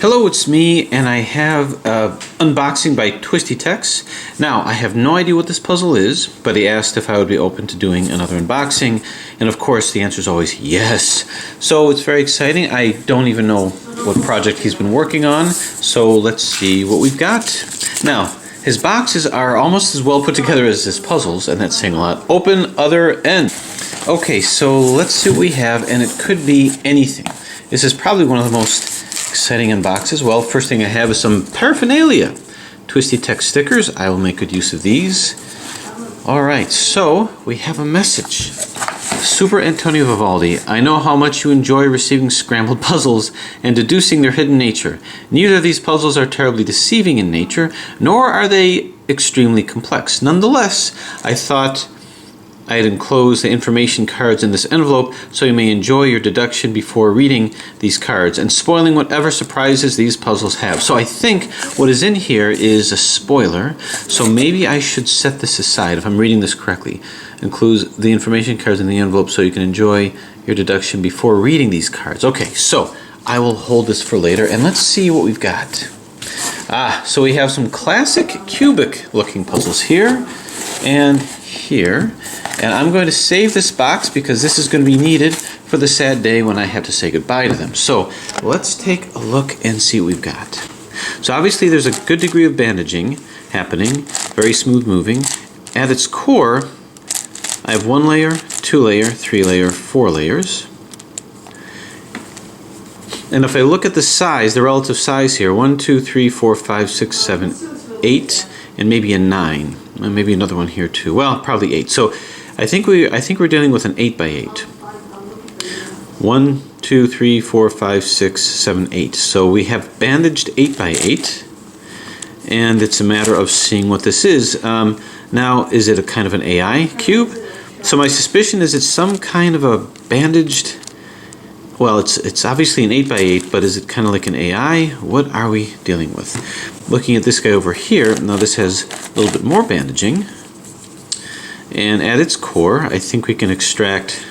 Hello, it's me, and I have unboxing by TwistyTex. Now, I have no idea what this puzzle is, but he asked if I would be open to doing another unboxing, and of course the answer is always yes. So it's very exciting. I don't even know what project he's been working on, so let's see what we've got. Now, his boxes are almost as well put together as his puzzles, and that's saying a lot. Open other end. Okay, so let's see what we have, and it could be anything. This is probably one of the most exciting unboxes. Well, first thing I have is some paraphernalia. TwistyTex stickers. I will make good use of these. Alright, so we have a message. Super Antonio Vivaldi, I know how much you enjoy receiving scrambled puzzles and deducing their hidden nature. Neither of these puzzles are terribly deceiving in nature, nor are they extremely complex. Nonetheless, I thought I had enclosed the information cards in this envelope so you may enjoy your deduction before reading these cards and spoiling whatever surprises these puzzles have. So I think what is in here is a spoiler, so maybe I should set this aside if I'm reading this correctly. Includes the information cards in the envelope so you can enjoy your deduction before reading these cards. Okay, so I will hold this for later and let's see what we've got. So we have some classic cubic looking puzzles here and here. And I'm going to save this box because this is going to be needed for the sad day when I have to say goodbye to them. So let's take a look and see what we've got. So obviously there's a good degree of bandaging happening, very smooth moving. At its core, I have 1 layer, 2 layer, 3 layer, 4 layers. And if I look at the size, the relative size here, 1, 2, 3, 4, 5, 6, 7, 8, and maybe a 9. And maybe another one here too. Well, probably 8. So I think we're dealing with an 8 by 8. 1, 2, 3, 4, 5, 6, 7, 8. So we have bandaged 8 by 8, and it's a matter of seeing what this is. Now, is it a kind of an AI cube? So my suspicion is it's some kind of a bandaged. Well, it's obviously an 8 by 8, but is it kind of like an AI? What are we dealing with? Looking at this guy over here, now this has a little bit more bandaging. And at its core, I think we can extract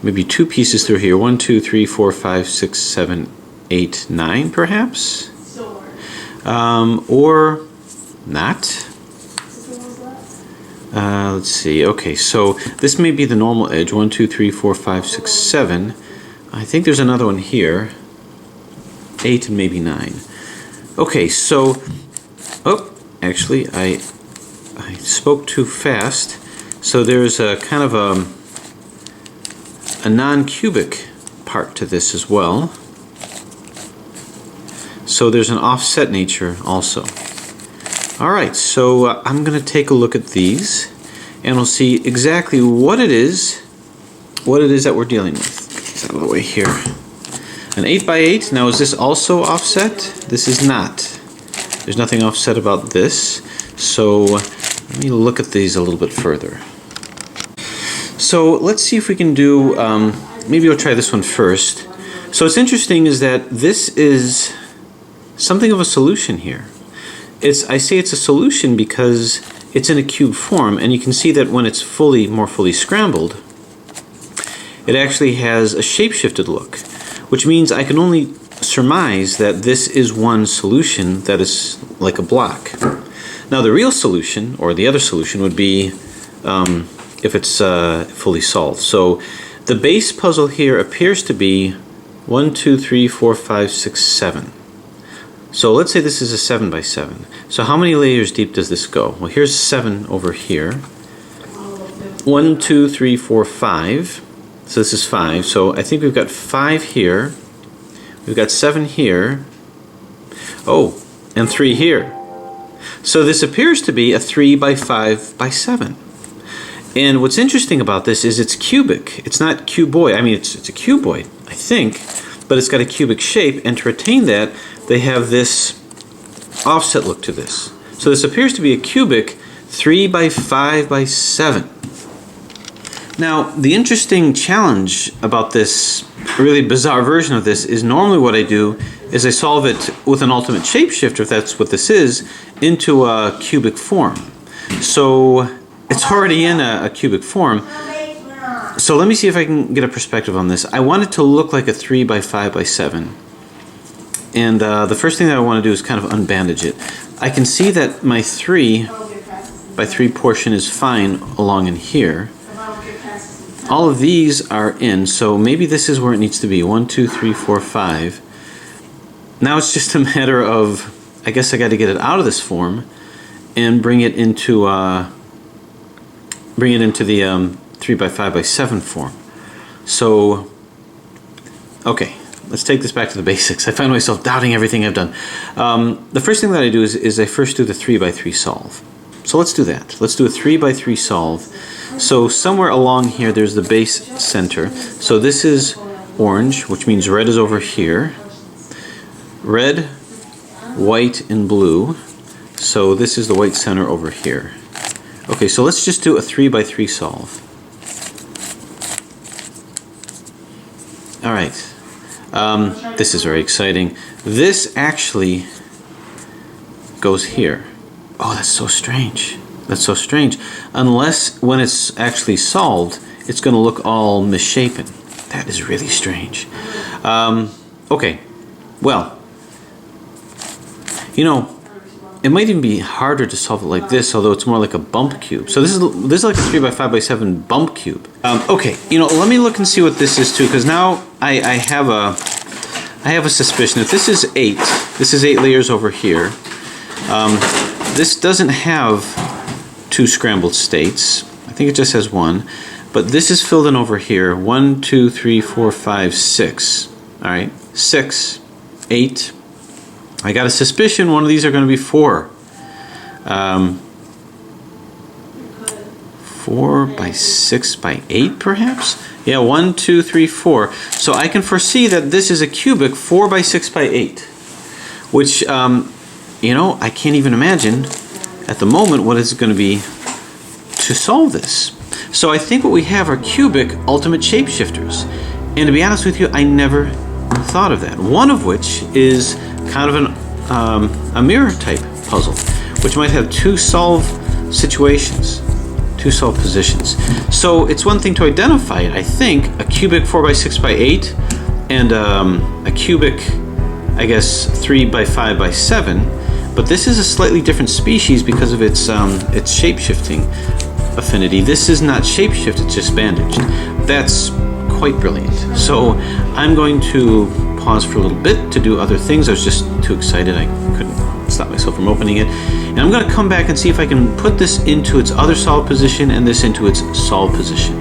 maybe 2 pieces through here. 1, 2, 3, 4, 5, 6, 7, 8, 9 perhaps? Or not. Let's see. Okay, so this may be the normal edge. 1, 2, 3, 4, 5, 6, 7. I think there's another one here. 8 and maybe 9. Okay, so, actually I spoke too fast. So there's a kind of a non-cubic part to this as well. So there's an offset nature also. Alright, so I'm going to take a look at these and we'll see exactly what it is that we're dealing with. Get these out of the way here. An 8 by 8. Now is this also offset? This is not. There's nothing offset about this. So let me look at these a little bit further. So let's see if we can do, maybe I'll try this one first. So what's interesting is that this is something of a solution here. I say it's a solution because it's in a cube form, and you can see that when it's more fully scrambled, it actually has a shape-shifted look, which means I can only surmise that this is one solution that is like a block. Now the real solution, or the other solution, would be if it's fully solved. So the base puzzle here appears to be 1, 2, 3, 4, 5, 6, 7. So let's say this is a 7 by 7. So how many layers deep does this go? Well, here's 7 over here. 1, 2, 3, 4, 5. So this is 5. So I think we've got 5 here. We've got 7 here. Oh, and 3 here. So this appears to be a 3 by 5 by 7. And what's interesting about this is it's cubic. It's not cuboid. I mean, it's a cuboid, I think, but it's got a cubic shape, and to retain that, they have this offset look to this. So this appears to be a cubic 3 by 5 by 7. Now, the interesting challenge about this really bizarre version of this is normally what I do is I solve it with an ultimate shapeshifter, if that's what this is, into a cubic form. So it's already in a cubic form. So let me see if I can get a perspective on this. I want it to look like a 3 by 5 by 7. And the first thing that I want to do is kind of unbandage it. I can see that my 3 by 3 portion is fine along in here. All of these are in, so maybe this is where it needs to be. 1, 2, 3, 4, 5. Now it's just a matter of, I guess I got to get it out of this form and bring it into the 3 by 5 by 7 form. So, okay, let's take this back to the basics. I find myself doubting everything I've done. The first thing that I do is I first do the 3 by 3 solve. So let's do that. Let's do a 3 by 3 solve. So somewhere along here there's the base center. So this is orange, which means red is over here. Red, white, and blue. So this is the white center over here. Okay, so let's just do a 3 by 3 solve. Alright. This is very exciting. This actually goes here. Oh, that's so strange. That's so strange. Unless when it's actually solved, it's going to look all misshapen. That is really strange. Okay, well, you know, it might even be harder to solve it like this, although it's more like a bump cube. So this is like a 3 by 5 by 7 bump cube. Okay, you know, let me look and see what this is too, because now I have a suspicion that this is 8. This is 8 layers over here. This doesn't have 2 scrambled states. I think it just has 1. But this is filled in over here. 1, 2, 3, 4, 5, 6. All right, 6, 8. I got a suspicion one of these are going to be 4. 4 by 6 by 8, perhaps? Yeah, 1, 2, 3, 4. So I can foresee that this is a cubic 4 by 6 by 8, which, you know, I can't even imagine at the moment what it's going to be to solve this. So I think what we have are cubic ultimate shapeshifters. And to be honest with you, I never thought of that. One of which is kind of a mirror type puzzle, which might have 2 solve situations, 2 solve positions. So it's one thing to identify it. I think a cubic 4 by 6 by 8 and a cubic, I guess, 3 by 5 by 7. But this is a slightly different species because of its shape-shifting affinity. This is not shape-shift, it's just bandaged. That's quite brilliant. So I'm going to pause for a little bit to do other things. I was just too excited. I couldn't stop myself from opening it. And I'm going to come back and see if I can put this into its other solve position and this into its solve position.